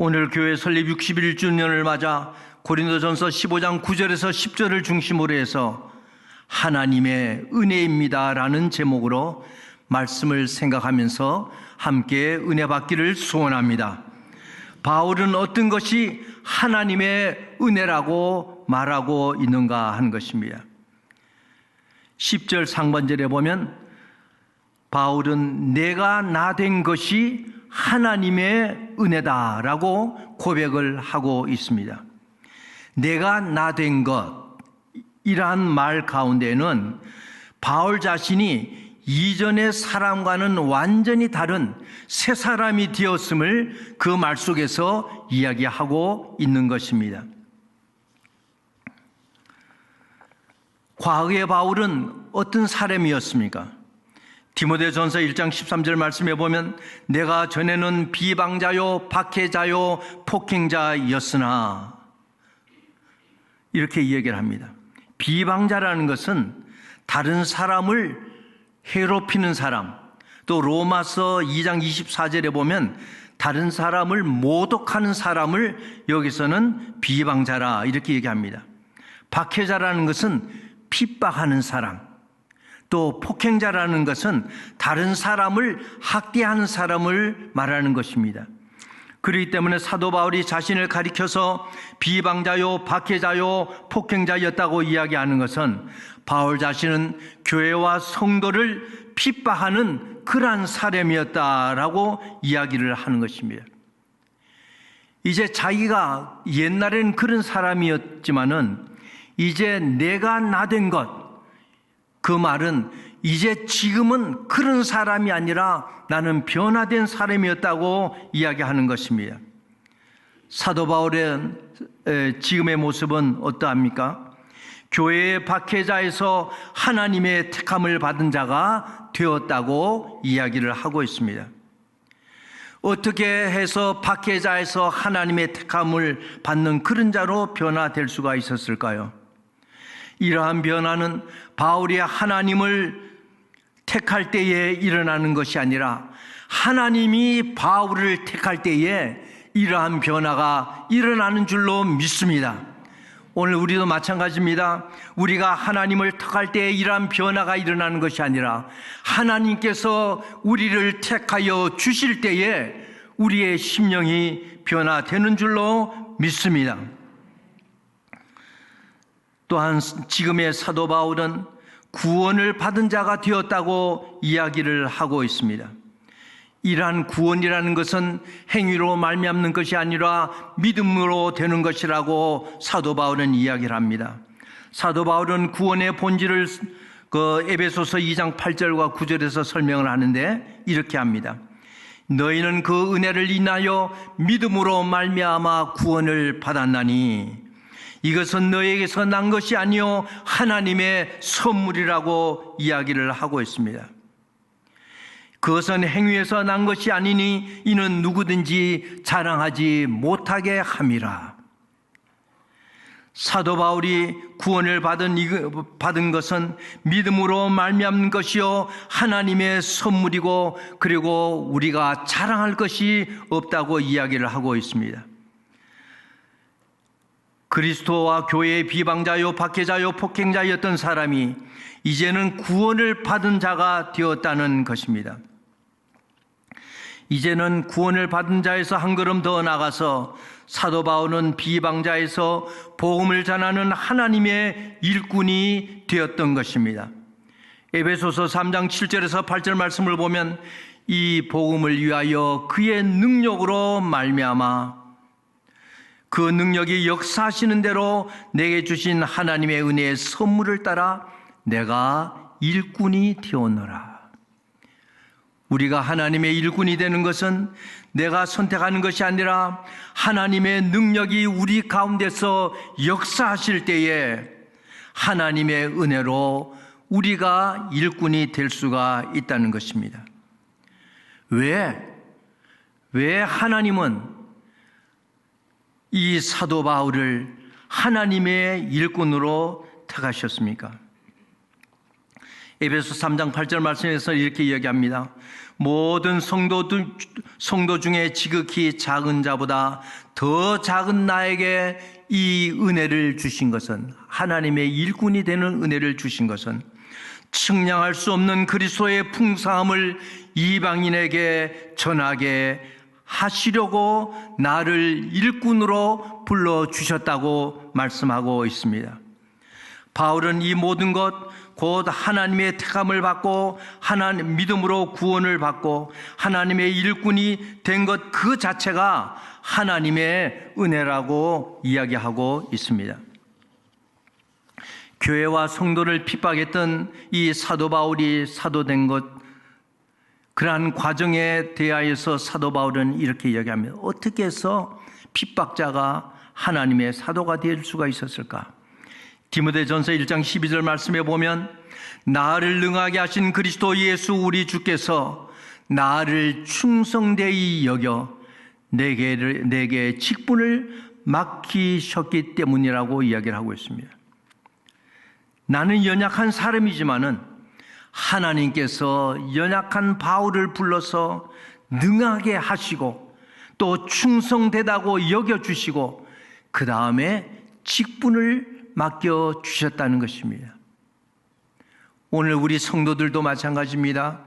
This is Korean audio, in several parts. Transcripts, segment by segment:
오늘 교회 설립 61주년을 맞아 고린도전서 15장 9절에서 10절을 중심으로 해서 하나님의 은혜입니다라는 제목으로 말씀을 생각하면서 함께 은혜 받기를 소원합니다. 바울은 어떤 것이 하나님의 은혜라고 말하고 있는가 하는 것입니다. 10절 상반절에 보면 바울은 내가 나 된 것이 하나님의 은혜다라고 고백을 하고 있습니다. 내가 나 된 것이란 말 가운데는 바울 자신이 이전의 사람과는 완전히 다른 새 사람이 되었음을 그 말 속에서 이야기하고 있는 것입니다. 과거의 바울은 어떤 사람이었습니까? 디모데전서 1장 13절 말씀에 보면 내가 전에는 비방자요 박해자요 폭행자였으나 이렇게 이야기를 합니다. 비방자라는 것은 다른 사람을 해롭히는 사람, 또 로마서 2장 24절에 보면 다른 사람을 모독하는 사람을 여기서는 비방자라 이렇게 얘기합니다. 박해자라는 것은 핍박하는 사람, 또 폭행자라는 것은 다른 사람을 학대하는 사람을 말하는 것입니다. 그렇기 때문에 사도 바울이 자신을 가리켜서 비방자요 박해자요 폭행자였다고 이야기하는 것은 바울 자신은 교회와 성도를 핍박하는 그러한 사람이었다라고 이야기를 하는 것입니다. 이제 자기가 옛날에는 그런 사람이었지만은 이제 내가 나 된 것, 그 말은 이제 지금은 그런 사람이 아니라 나는 변화된 사람이었다고 이야기하는 것입니다. 사도 바울의 지금의 모습은 어떠합니까? 교회의 박해자에서 하나님의 택함을 받은 자가 되었다고 이야기를 하고 있습니다. 어떻게 해서 박해자에서 하나님의 택함을 받는 그런 자로 변화될 수가 있었을까요? 이러한 변화는 바울이 하나님을 택할 때에 일어나는 것이 아니라 하나님이 바울을 택할 때에 이러한 변화가 일어나는 줄로 믿습니다. 오늘 우리도 마찬가지입니다. 우리가 하나님을 택할 때에 이러한 변화가 일어나는 것이 아니라 하나님께서 우리를 택하여 주실 때에 우리의 심령이 변화되는 줄로 믿습니다. 또한 지금의 사도 바울은 구원을 받은 자가 되었다고 이야기를 하고 있습니다. 이러한 구원이라는 것은 행위로 말미암는 것이 아니라 믿음으로 되는 것이라고 사도 바울은 이야기를 합니다. 사도 바울은 구원의 본질을 에베소서 2장 8절과 9절에서 설명을 하는데 이렇게 합니다. 너희는 그 은혜를 인하여 믿음으로 말미암아 구원을 받았나니 이것은 너에게서 난 것이 아니요 하나님의 선물이라고 이야기를 하고 있습니다. 그것은 행위에서 난 것이 아니니 이는 누구든지 자랑하지 못하게 함이라. 사도 바울이 구원을 받은 것은 믿음으로 말미암는 것이요 하나님의 선물이고 그리고 우리가 자랑할 것이 없다고 이야기를 하고 있습니다. 그리스도와 교회의 비방자요 박해자요 폭행자였던 사람이 이제는 구원을 받은 자가 되었다는 것입니다. 이제는 구원을 받은 자에서 한 걸음 더 나가서 사도 바울은 비방자에서 복음을 전하는 하나님의 일꾼이 되었던 것입니다. 에베소서 3장 7절에서 8절 말씀을 보면 이 복음을 위하여 그의 능력으로 말미암아 그 능력이 역사하시는 대로 내게 주신 하나님의 은혜의 선물을 따라 내가 일꾼이 되었노라. 우리가 하나님의 일꾼이 되는 것은 내가 선택하는 것이 아니라 하나님의 능력이 우리 가운데서 역사하실 때에 하나님의 은혜로 우리가 일꾼이 될 수가 있다는 것입니다. 왜 하나님은 이 사도 바울을 하나님의 일꾼으로 택하셨습니까? 에베소 3장 8절 말씀에서 이렇게 이야기합니다. 모든 성도 중에 지극히 작은 자보다 더 작은 나에게 이 은혜를 주신 것은, 하나님의 일꾼이 되는 은혜를 주신 것은 측량할 수 없는 그리스도의 풍성함을 이방인에게 전하게 하시려고 나를 일꾼으로 불러주셨다고 말씀하고 있습니다. 바울은 이 모든 것, 곧 하나님의 택함을 받고 하나님 믿음으로 구원을 받고 하나님의 일꾼이 된 것 그 자체가 하나님의 은혜라고 이야기하고 있습니다. 교회와 성도를 핍박했던 이 사도 바울이 사도된 것, 그러한 과정에 대하여서 사도 바울은 이렇게 이야기합니다. 어떻게 해서 핍박자가 하나님의 사도가 될 수가 있었을까? 디모데전서 1장 12절 말씀에 보면 나를 능하게 하신 그리스도 예수 우리 주께서 나를 충성되이 여겨 내게 직분을 맡기셨기 때문이라고 이야기를 하고 있습니다. 나는 연약한 사람이지만은 하나님께서 연약한 바울을 불러서 능하게 하시고 또 충성되다고 여겨주시고 그 다음에 직분을 맡겨주셨다는 것입니다. 오늘 우리 성도들도 마찬가지입니다.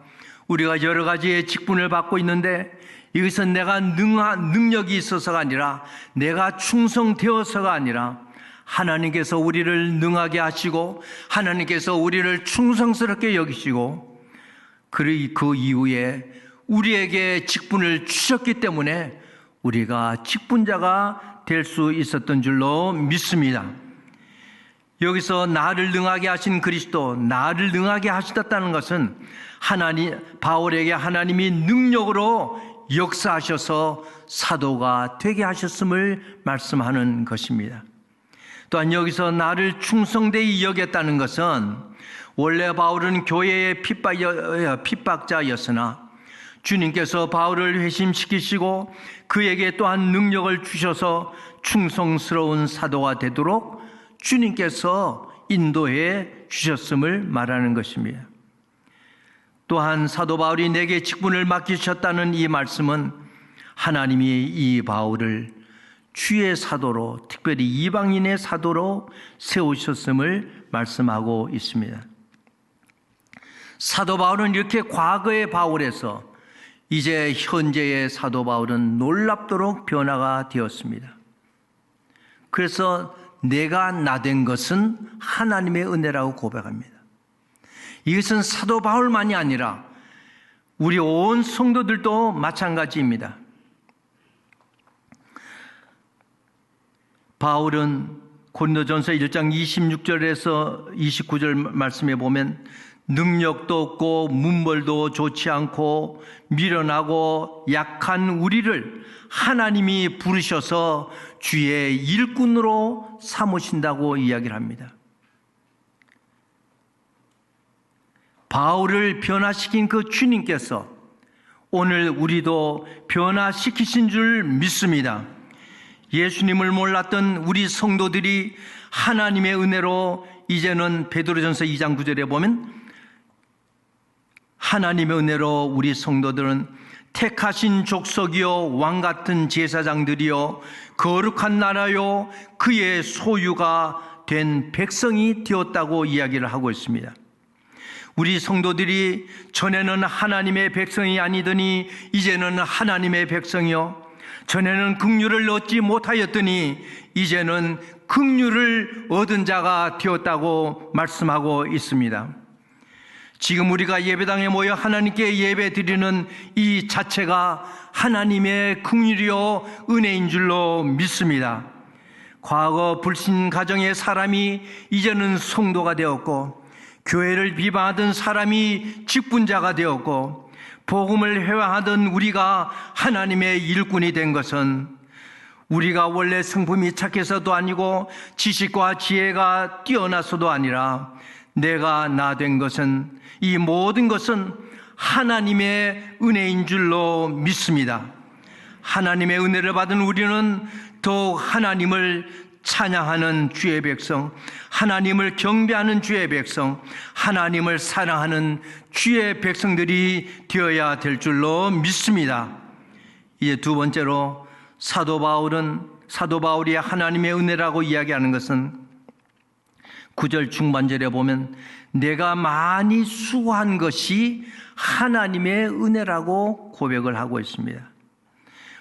우리가 여러 가지의 직분을 받고 있는데 이것은 내가 능력이 있어서가 아니라 내가 충성되어서가 아니라 하나님께서 우리를 능하게 하시고 하나님께서 우리를 충성스럽게 여기시고 그 이후에 우리에게 직분을 주셨기 때문에 우리가 직분자가 될 수 있었던 줄로 믿습니다. 여기서 나를 능하게 하신 그리스도, 나를 능하게 하셨다는 것은 바울에게 하나님이 능력으로 역사하셔서 사도가 되게 하셨음을 말씀하는 것입니다. 또한 여기서 나를 충성되이 여겼다는 것은 원래 바울은 교회의 핍박자였으나 주님께서 바울을 회심시키시고 그에게 또한 능력을 주셔서 충성스러운 사도가 되도록 주님께서 인도해 주셨음을 말하는 것입니다. 또한 사도 바울이 내게 직분을 맡기셨다는 이 말씀은 하나님이 이 바울을 주의 사도로, 특별히 이방인의 사도로 세우셨음을 말씀하고 있습니다. 사도 바울은 이렇게 과거의 바울에서 이제 현재의 사도 바울은 놀랍도록 변화가 되었습니다. 그래서 내가 나된 것은 하나님의 은혜라고 고백합니다. 이것은 사도 바울만이 아니라 우리 온 성도들도 마찬가지입니다. 바울은 고린도전서 1장 26절에서 29절 말씀에 보면 능력도 없고 문벌도 좋지 않고 미련하고 약한 우리를 하나님이 부르셔서 주의 일꾼으로 삼으신다고 이야기를 합니다. 바울을 변화시킨 그 주님께서 오늘 우리도 변화시키신 줄 믿습니다. 예수님을 몰랐던 우리 성도들이 하나님의 은혜로 이제는 베드로전서 2장 9절에 보면 하나님의 은혜로 우리 성도들은 택하신 족속이요 왕같은 제사장들이요 거룩한 나라요 그의 소유가 된 백성이 되었다고 이야기를 하고 있습니다. 우리 성도들이 전에는 하나님의 백성이 아니더니 이제는 하나님의 백성이요, 전에는 긍휼을 얻지 못하였더니 이제는 긍휼을 얻은 자가 되었다고 말씀하고 있습니다. 지금 우리가 예배당에 모여 하나님께 예배 드리는 이 자체가 하나님의 긍휼이요 은혜인 줄로 믿습니다. 과거 불신 가정의 사람이 이제는 성도가 되었고, 교회를 비방하던 사람이 직분자가 되었고, 복음을 회화하던 우리가 하나님의 일꾼이 된 것은 우리가 원래 성품이 착해서도 아니고 지식과 지혜가 뛰어나서도 아니라 내가 나 된 것은, 이 모든 것은 하나님의 은혜인 줄로 믿습니다. 하나님의 은혜를 받은 우리는 더욱 하나님을 찬양하는 주의 백성, 하나님을 경배하는 주의 백성, 하나님을 사랑하는 주의 백성들이 되어야 될 줄로 믿습니다. 이제 두 번째로 사도 바울이 하나님의 은혜라고 이야기하는 것은 9절 중반절에 보면 내가 많이 수고한 것이 하나님의 은혜라고 고백을 하고 있습니다.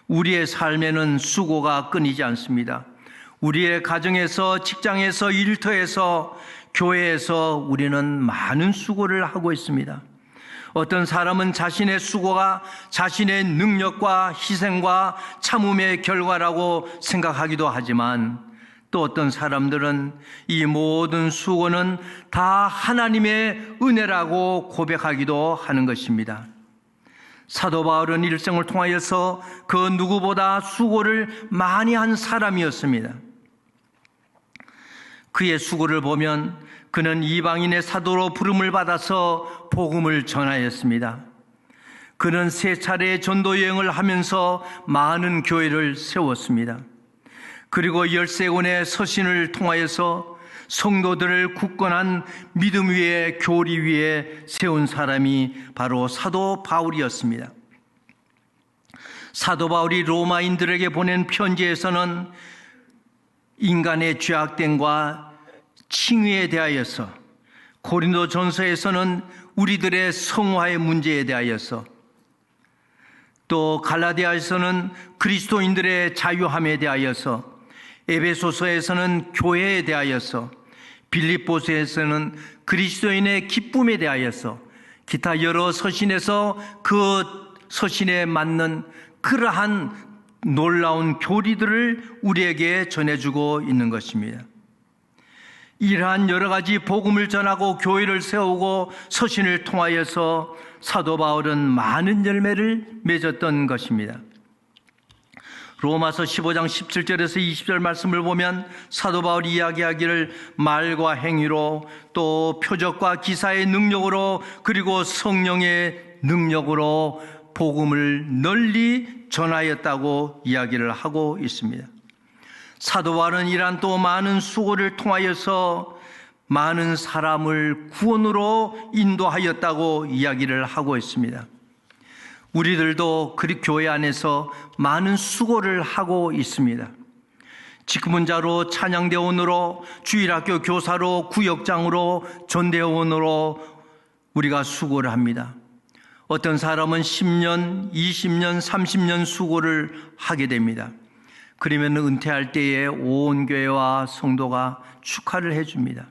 우리의 삶에는 수고가 끊이지 않습니다. 우리의 가정에서, 직장에서, 일터에서, 교회에서 우리는 많은 수고를 하고 있습니다. 어떤 사람은 자신의 수고가 자신의 능력과 희생과 참음의 결과라고 생각하기도 하지만 또 어떤 사람들은 이 모든 수고는 다 하나님의 은혜라고 고백하기도 하는 것입니다. 사도 바울은 일생을 통하여서 그 누구보다 수고를 많이 한 사람이었습니다. 그의 수고를 보면 그는 이방인의 사도로 부름을 받아서 복음을 전하였습니다. 그는 3차례의 전도 여행을 하면서 많은 교회를 세웠습니다. 그리고 13권의 서신을 통하여서 성도들을 굳건한 믿음 위에, 교리 위에 세운 사람이 바로 사도 바울이었습니다. 사도 바울이 로마인들에게 보낸 편지에서는 인간의 죄악됨과 칭의에 대하여서, 고린도 전서에서는 우리들의 성화의 문제에 대하여서, 또 갈라디아에서는 그리스도인들의 자유함에 대하여서, 에베소서에서는 교회에 대하여서, 빌립보서에서는 그리스도인의 기쁨에 대하여서, 기타 여러 서신에서 그 서신에 맞는 그러한 놀라운 교리들을 우리에게 전해주고 있는 것입니다. 이러한 여러 가지 복음을 전하고 교회를 세우고 서신을 통하여서 사도 바울은 많은 열매를 맺었던 것입니다. 로마서 15장 17절에서 20절 말씀을 보면 사도 바울이 이야기하기를 말과 행위로, 또 표적과 기사의 능력으로, 그리고 성령의 능력으로 복음을 널리 전하였다고 이야기를 하고 있습니다. 사도 바울은 이러한 또 많은 수고를 통하여서 많은 사람을 구원으로 인도하였다고 이야기를 하고 있습니다. 우리들도 교회 안에서 많은 수고를 하고 있습니다. 직분자로, 찬양대원으로, 주일학교 교사로, 구역장으로, 전대원으로 우리가 수고를 합니다. 어떤 사람은 10년, 20년, 30년 수고를 하게 됩니다. 그러면 은퇴할 때에 온 교회와 성도가 축하를 해줍니다.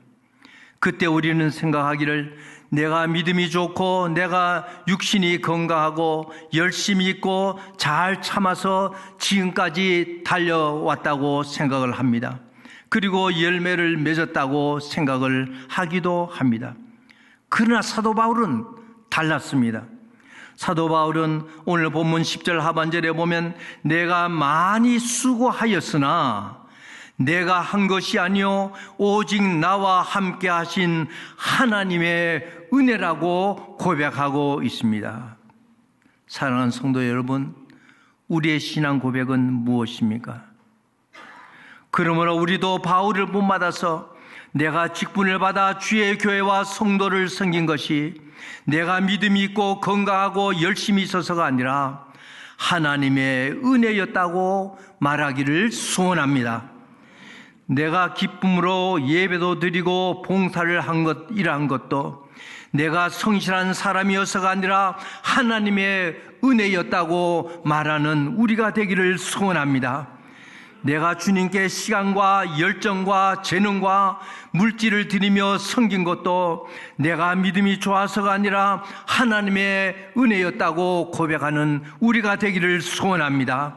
그때 우리는 생각하기를 내가 믿음이 좋고 내가 육신이 건강하고 열심히 있고 잘 참아서 지금까지 달려왔다고 생각을 합니다. 그리고 열매를 맺었다고 생각을 하기도 합니다. 그러나 사도 바울은 달랐습니다. 사도 바울은 오늘 본문 10절 하반절에 보면 내가 많이 수고하였으나 내가 한 것이 아니요 오직 나와 함께 하신 하나님의 은혜라고 고백하고 있습니다. 사랑하는 성도 여러분, 우리의 신앙 고백은 무엇입니까? 그러므로 우리도 바울을 본받아서 내가 직분을 받아 주의 교회와 성도를 섬긴 것이 내가 믿음이 있고 건강하고 열심히 있어서가 아니라 하나님의 은혜였다고 말하기를 소원합니다. 내가 기쁨으로 예배도 드리고 봉사를 이러한 것도 내가 성실한 사람이어서가 아니라 하나님의 은혜였다고 말하는 우리가 되기를 소원합니다. 내가 주님께 시간과 열정과 재능과 물질을 드리며 섬긴 것도 내가 믿음이 좋아서가 아니라 하나님의 은혜였다고 고백하는 우리가 되기를 소원합니다.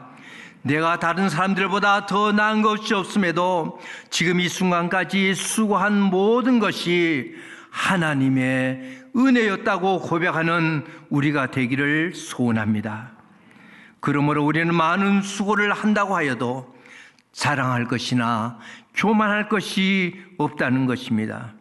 내가 다른 사람들보다 더 나은 것이 없음에도 지금 이 순간까지 수고한 모든 것이 하나님의 은혜였다고 고백하는 우리가 되기를 소원합니다. 그러므로 우리는 많은 수고를 한다고 하여도 자랑할 것이나 교만할 것이 없다는 것입니다.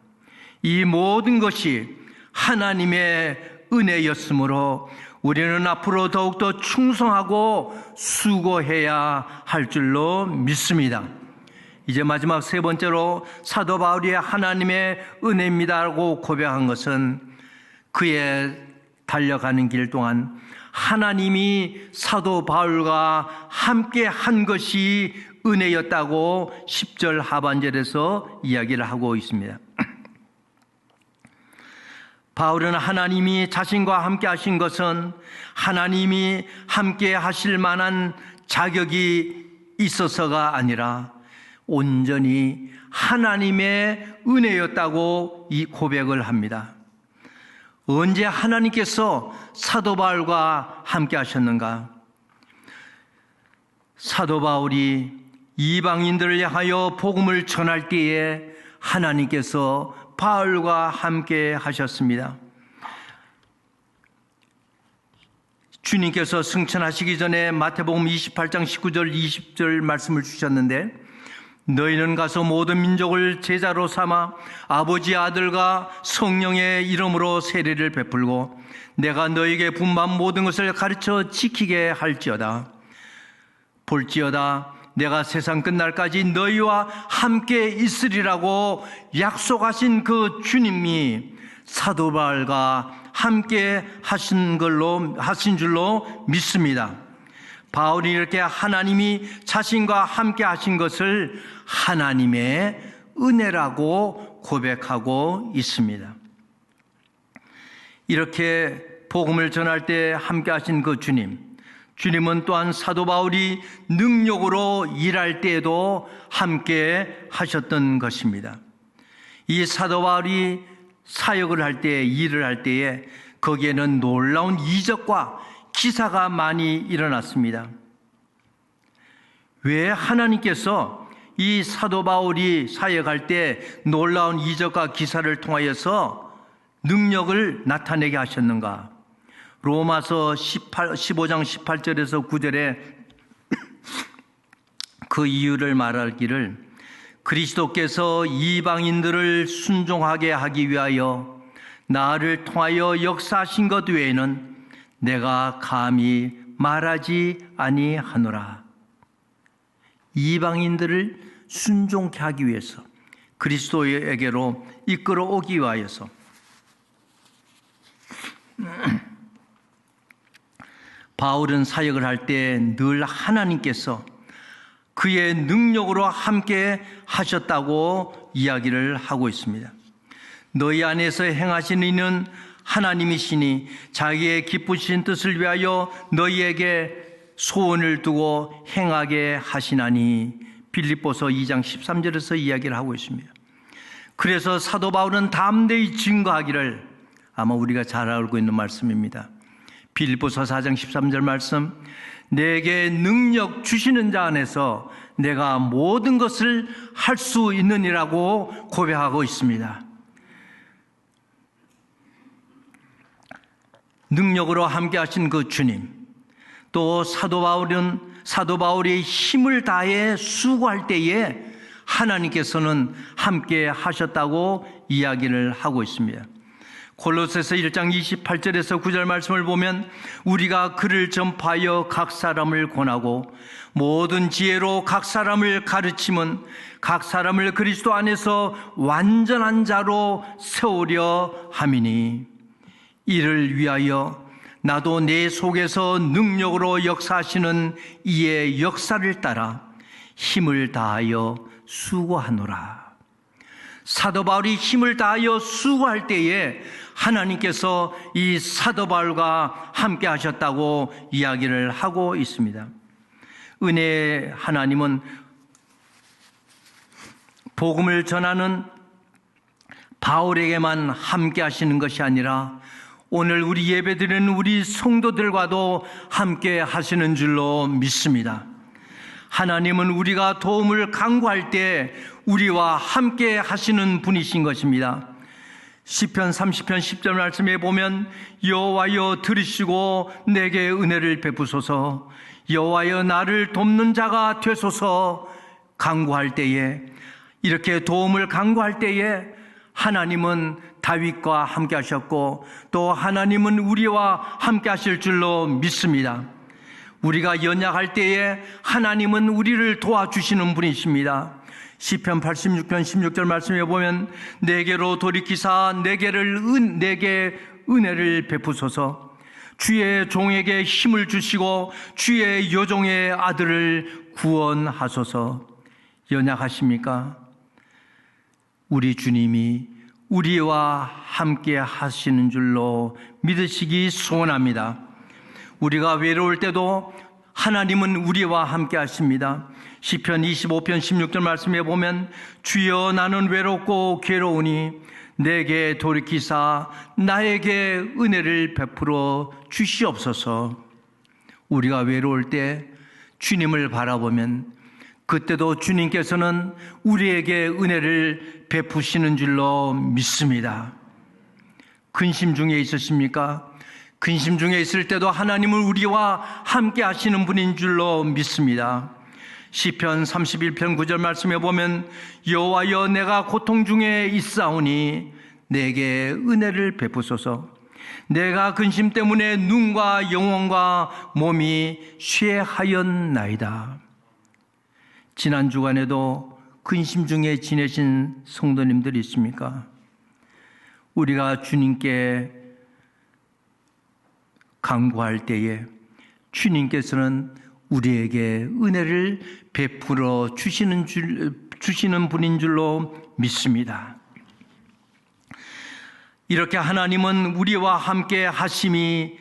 이 모든 것이 하나님의 은혜였으므로 우리는 앞으로 더욱더 충성하고 수고해야 할 줄로 믿습니다. 이제 마지막 세 번째로 사도 바울이 하나님의 은혜입니다라고 고백한 것은 그의 달려가는 길 동안 하나님이 사도 바울과 함께 한 것이 은혜였다고 10절 하반절에서 이야기를 하고 있습니다. 바울은 하나님이 자신과 함께 하신 것은 하나님이 함께 하실 만한 자격이 있어서가 아니라 온전히 하나님의 은혜였다고 이 고백을 합니다. 언제 하나님께서 사도 바울과 함께 하셨는가? 사도 바울이 이방인들을 향하여 복음을 전할 때에 하나님께서 바울과 함께 하셨습니다. 주님께서 승천하시기 전에 마태복음 28장 19절 20절 말씀을 주셨는데, 너희는 가서 모든 민족을 제자로 삼아 아버지 아들과 성령의 이름으로 세례를 베풀고 내가 너희에게 분반 모든 것을 가르쳐 지키게 할지어다. 볼지어다 내가 세상 끝날까지 너희와 함께 있으리라고 약속하신 그 주님이 사도 바울과 함께 하신 줄로 믿습니다. 바울이 이렇게 하나님이 자신과 함께 하신 것을 하나님의 은혜라고 고백하고 있습니다. 이렇게 복음을 전할 때 함께 하신 그 주님은 또한 사도 바울이 능력으로 일할 때에도 함께 하셨던 것입니다. 이 사도 바울이 사역을 할 때, 일을 할 때에 거기에는 놀라운 이적과 기사가 많이 일어났습니다. 왜 하나님께서 이 사도 바울이 사역할 때 놀라운 이적과 기사를 통하여서 능력을 나타내게 하셨는가? 로마서 15장 18절에서 9절에 그 이유를 말하기를, 그리스도께서 이방인들을 순종하게 하기 위하여 나를 통하여 역사하신 것 외에는 내가 감히 말하지 아니하노라. 이방인들을 순종케 하기 위해서, 그리스도에게로 이끌어 오기 위하여서 바울은 사역을 할 때 늘 하나님께서 그의 능력으로 함께 하셨다고 이야기를 하고 있습니다. 너희 안에서 행하시는 이는 하나님이시니 자기의 기쁘신 뜻을 위하여 너희에게 소원을 두고 행하게 하시나니, 빌립보서 2장 13절에서 이야기를 하고 있습니다. 그래서 사도 바울은 담대히 증거하기를, 아마 우리가 잘 알고 있는 말씀입니다. 빌립보서 4장 13절 말씀, 내게 능력 주시는 자 안에서 내가 모든 것을 할 수 있느니라고 고백하고 있습니다. 능력으로 함께 하신 그 주님, 또 사도 바울이 힘을 다해 수고할 때에 하나님께서는 함께 하셨다고 이야기를 하고 있습니다. 골로새서 1장 28절에서 9절 말씀을 보면, 우리가 그를 전파하여 각 사람을 권하고 모든 지혜로 각 사람을 가르침은 각 사람을 그리스도 안에서 완전한 자로 세우려 함이니, 이를 위하여 나도 내 속에서 능력으로 역사하시는 이의 역사를 따라 힘을 다하여 수고하노라. 사도 바울이 힘을 다하여 수고할 때에 하나님께서 이 사도 바울과 함께 하셨다고 이야기를 하고 있습니다. 은혜의 하나님은 복음을 전하는 바울에게만 함께 하시는 것이 아니라 오늘 우리 예배드리는 우리 성도들과도 함께 하시는 줄로 믿습니다. 하나님은 우리가 도움을 간구할 때 우리와 함께 하시는 분이신 것입니다. 시편 30편 10절 말씀에 보면, 여호와여 들으시고 내게 은혜를 베푸소서, 여호와여 나를 돕는 자가 되소서. 간구할 때에, 이렇게 도움을 간구할 때에 하나님은 다윗과 함께 하셨고, 또 하나님은 우리와 함께 하실 줄로 믿습니다. 우리가 연약할 때에 하나님은 우리를 도와주시는 분이십니다. 시편 86편 16절 말씀에 보면 내게로 돌이키사 내게 은혜를 베푸소서. 주의 종에게 힘을 주시고 주의 여종의 아들을 구원하소서. 연약하십니까? 우리 주님이 우리와 함께 하시는 줄로 믿으시기 소원합니다. 우리가 외로울 때도 하나님은 우리와 함께 하십니다. 시편 25편 16절 말씀에 보면 주여 나는 외롭고 괴로우니 내게 돌이키사 나에게 은혜를 베풀어 주시옵소서. 우리가 외로울 때 주님을 바라보면 그때도 주님께서는 우리에게 은혜를 베푸시는 줄로 믿습니다. 근심 중에 있으십니까? 근심 중에 있을 때도 하나님은 우리와 함께 하시는 분인 줄로 믿습니다. 시편 31편 9절 말씀에 보면 여호와여 내가 고통 중에 있사오니 내게 은혜를 베푸소서. 내가 근심 때문에 눈과 영혼과 몸이 쇠하였나이다. 지난 주간에도 근심 중에 지내신 성도님들이 있습니까? 우리가 주님께 간구할 때에 주님께서는 우리에게 은혜를 베풀어 주시는 분인 줄로 믿습니다. 이렇게 하나님은 우리와 함께 하심이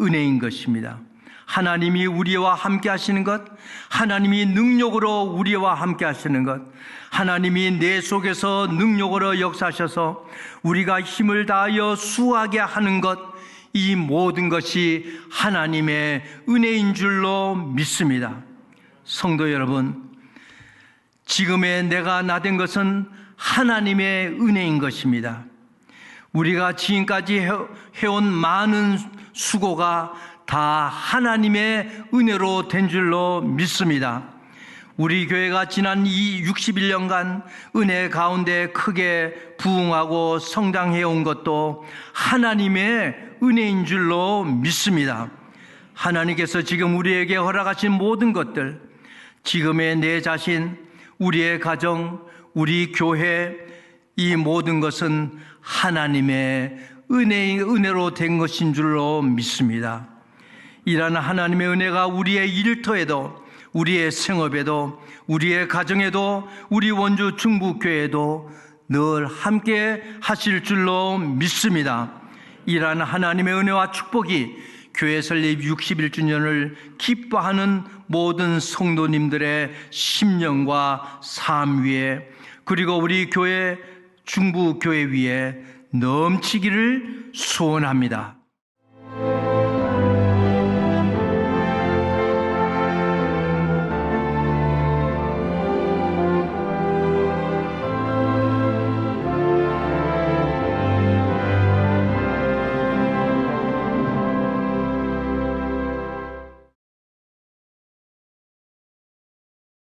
은혜인 것입니다. 하나님이 우리와 함께 하시는 것, 하나님이 능력으로 우리와 함께 하시는 것, 하나님이 내 속에서 능력으로 역사하셔서 우리가 힘을 다하여 수하게 하는 것, 이 모든 것이 하나님의 은혜인 줄로 믿습니다. 성도 여러분, 지금의 내가 나된 것은 하나님의 은혜인 것입니다. 우리가 지금까지 해온 많은 수고가 다 하나님의 은혜로 된 줄로 믿습니다. 우리 교회가 지난 이 61년간 은혜 가운데 크게 부흥하고 성장해온 것도 하나님의 은혜인 줄로 믿습니다. 하나님께서 지금 우리에게 허락하신 모든 것들, 지금의 내 자신, 우리의 가정, 우리 교회, 이 모든 것은 하나님의 은혜로 된 것인 줄로 믿습니다. 이러한 하나님의 은혜가 우리의 일터에도, 우리의 생업에도, 우리의 가정에도, 우리 원주 충북교회에도 늘 함께 하실 줄로 믿습니다. 이러한 하나님의 은혜와 축복이 교회 설립 61주년을 기뻐하는 모든 성도님들의 심령과 삶 위에, 그리고 우리 교회 중부교회 위에 넘치기를 소원합니다.